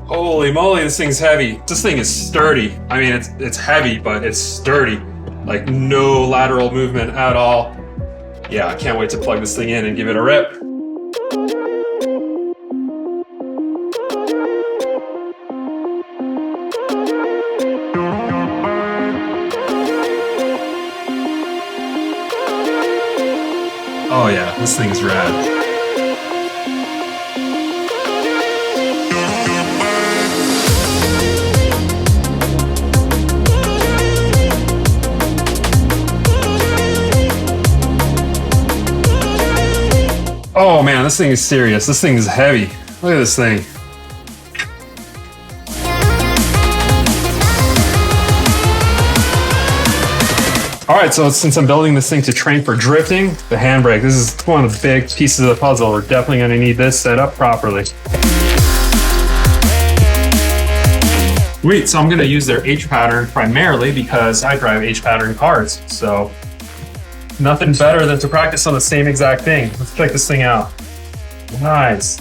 Holy moly, this thing's heavy. This thing is sturdy. I mean, it's heavy, but it's sturdy. Like no lateral movement at all. Yeah, I can't wait to plug this thing in and give it a rip. Oh yeah, this thing's rad. Oh man, this thing is serious. This thing is heavy. Look at this thing. All right, so since I'm building this thing to train for drifting, the handbrake, this is one of the big pieces of the puzzle. We're definitely gonna need this set up properly. Sweet, so I'm gonna use their H pattern primarily because I drive H pattern cars. So nothing better than to practice on the same exact thing. Let's check this thing out. Nice.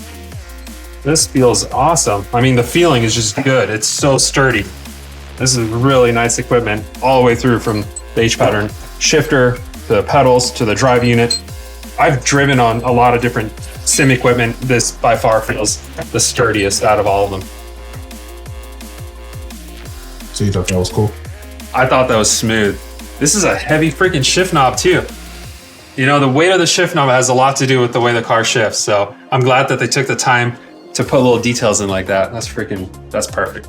This feels awesome. I mean, the feeling is just good. It's so sturdy. This is really nice equipment all the way through from the H pattern shifter to the pedals to the drive unit. I've driven on a lot of different sim equipment. This by far feels the sturdiest out of all of them. So you thought that was cool? I thought that was smooth. This is a heavy freaking shift knob too. You know, the weight of the shift knob has a lot to do with the way the car shifts. So I'm glad that they took the time to put little details in like that. That's perfect.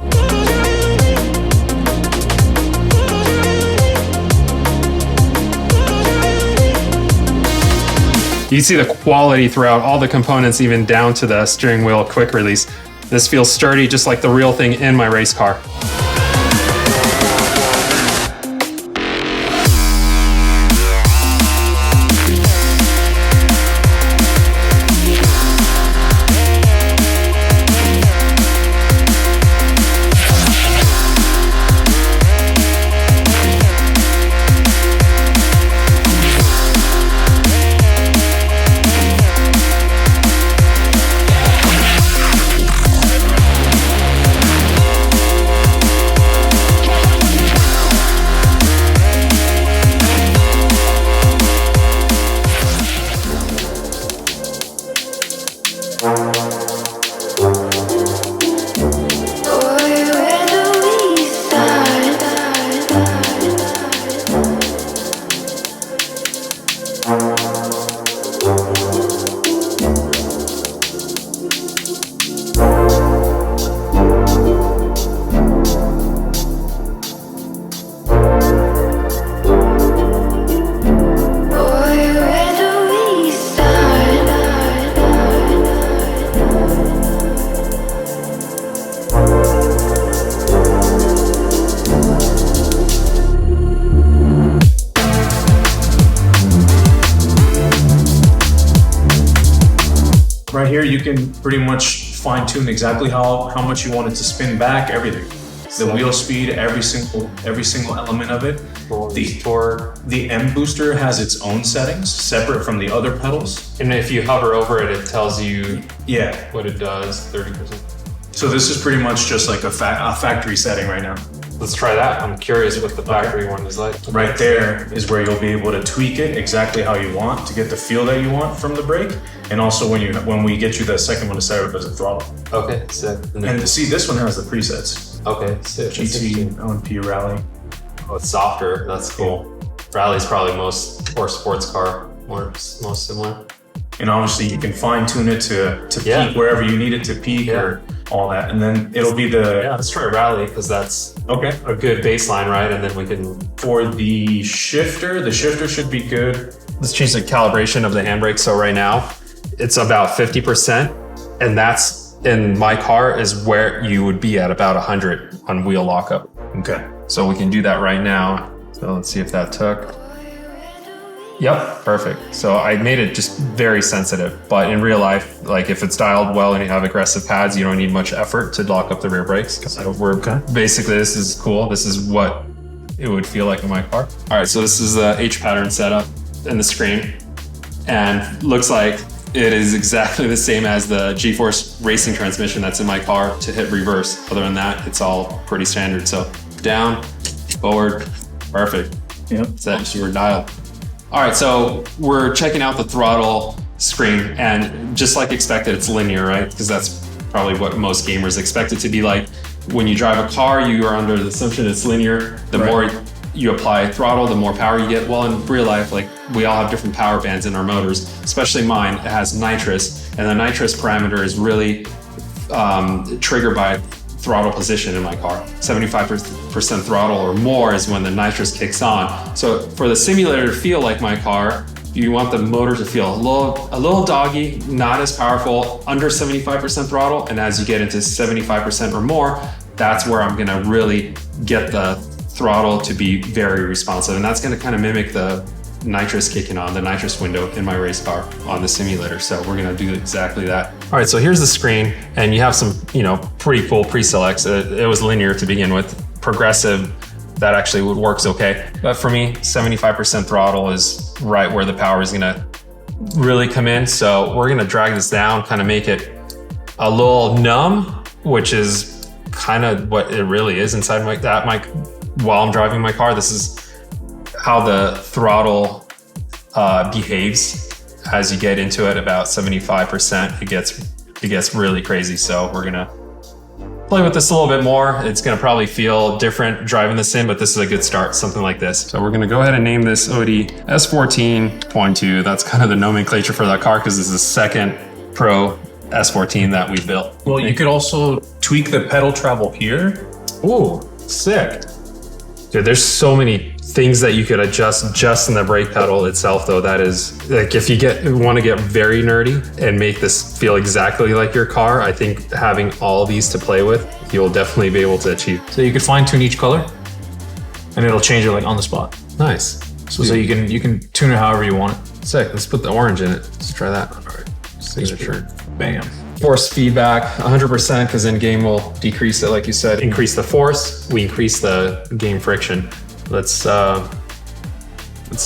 You can see the quality throughout all the components, even down to the steering wheel quick release. This feels sturdy, just like the real thing in my race car. Right here, you can pretty much fine tune exactly how much you want it to spin back, everything. The wheel speed, every single element of it. The mBooster has its own settings, separate from the other pedals. And if you hover over it, it tells you Yeah. what it does, 30%. So this is pretty much just like a factory setting right now. Let's try that. I'm curious what the factory one is like. Right there is where you'll be able to tweak it exactly how you want to get the feel that you want from the brake. And also when we get you the second one to set up as a throttle. Okay, sick. And see, this one has the presets. Okay, sick. GT, ONP, Rally. Oh, it's softer. That's cool. Rally's probably or sports car, most similar. And obviously you can fine tune it to peak wherever you need it to peak or all that. And then it'll be let's try rally because that's a good baseline, right? And then we can, for the shifter should be good. Let's change the calibration of the handbrake. So right now it's about 50%, and that's in my car is where you would be at about 100 on wheel lockup. Okay. So we can do that right now. So let's see if that took. Yep, perfect. So I made it just very sensitive, but in real life, like if it's dialed well and you have aggressive pads, you don't need much effort to lock up the rear brakes. So basically, this is cool. This is what it would feel like in my car. All right, so this is the H pattern setup in the screen, and looks like it is exactly the same as the G-Force racing transmission that's in my car to hit reverse. Other than that, it's all pretty standard. So down, forward, perfect. Yep. That's your dial. All right, so we're checking out the throttle screen, and just like expected, it's linear, right? Because that's probably what most gamers expect it to be like. When you drive a car, you are under the assumption it's linear. The more you apply throttle, the more power you get. Well, in real life, like we all have different power bands in our motors, especially mine. It has nitrous, and the nitrous parameter is really triggered by throttle position in my car. 75% throttle or more is when the nitrous kicks on. So for the simulator to feel like my car, you want the motor to feel a little doggy, not as powerful, under 75% throttle. And as you get into 75% or more, that's where I'm gonna really get the throttle to be very responsive. And that's gonna kind of mimic the nitrous kicking on, the nitrous window in my race car on the simulator. So we're gonna do exactly that. All right, so here's the screen, and you have some, pretty cool pre-selects. It was linear to begin with. Progressive, that actually works okay. But for me, 75% throttle is right where the power is gonna really come in. So we're gonna drag this down, kind of make it a little numb, which is kind of what it really is inside while I'm driving my car. This is how the throttle behaves as you get into it. About 75%, it gets really crazy. So we're gonna play with this a little bit more. It's gonna probably feel different driving this in, but this is a good start, something like this. So we're gonna go ahead and name this Odi S14.2. That's kind of the nomenclature for that car because this is the second Pro S14 that we built. Well, you could also tweak the pedal travel here. Ooh, sick. Dude, there's so many things that you could adjust just in the brake pedal itself, though. That is, like, if you want to get very nerdy and make this feel exactly like your car, I think having all these to play with, you'll definitely be able to achieve. So you could fine tune each color, and it'll change it like on the spot. Nice. So you can tune it however you want it. Sick. Let's put the orange in it. Let's try that. All right. Signature. Bam. Force feedback, 100%, because in game we'll decrease it, like you said. Increase the force, we increase the game friction. Let's see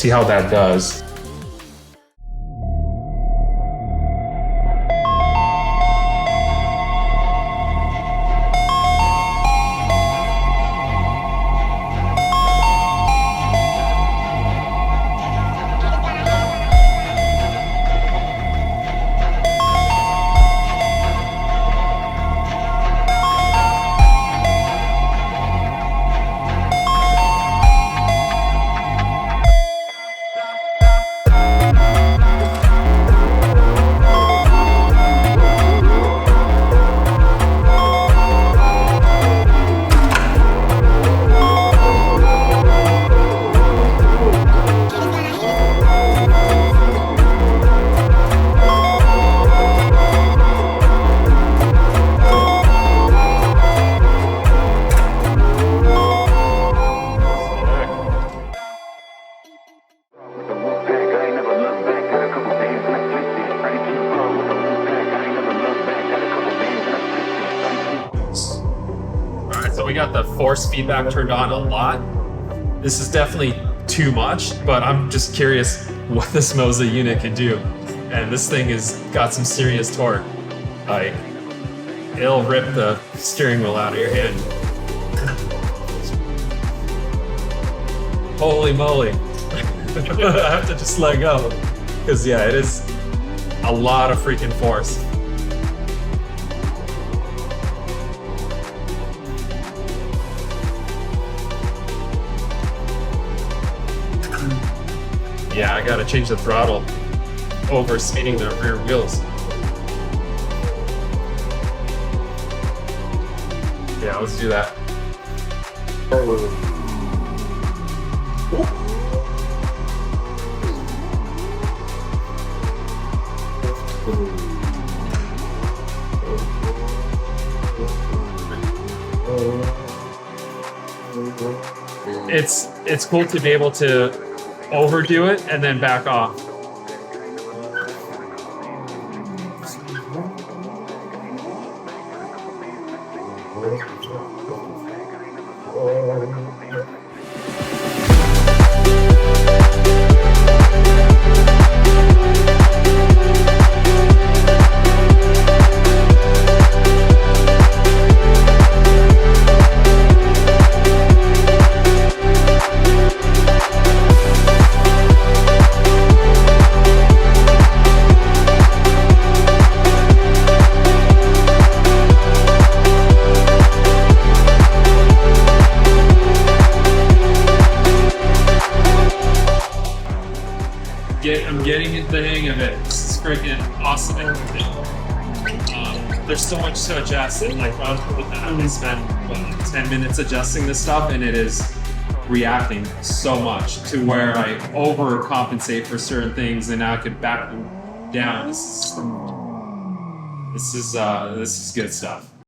how that does. So we got the force feedback turned on a lot. This is definitely too much, but I'm just curious what this MOZA unit can do. And this thing has got some serious torque. Like, it'll rip the steering wheel out of your hand. Holy moly. I have to just let go. Because yeah, it is a lot of freaking force. Yeah, I gotta change the throttle over speeding the rear wheels. Yeah, let's do that. It's cool to be able to overdo it and then back off. I'm getting the hang of it. This is freaking awesome. There's so much to adjust, and like I spent 10 minutes adjusting this stuff, and it is reacting so much to where I overcompensate for certain things, and now I could back them down. This is good stuff.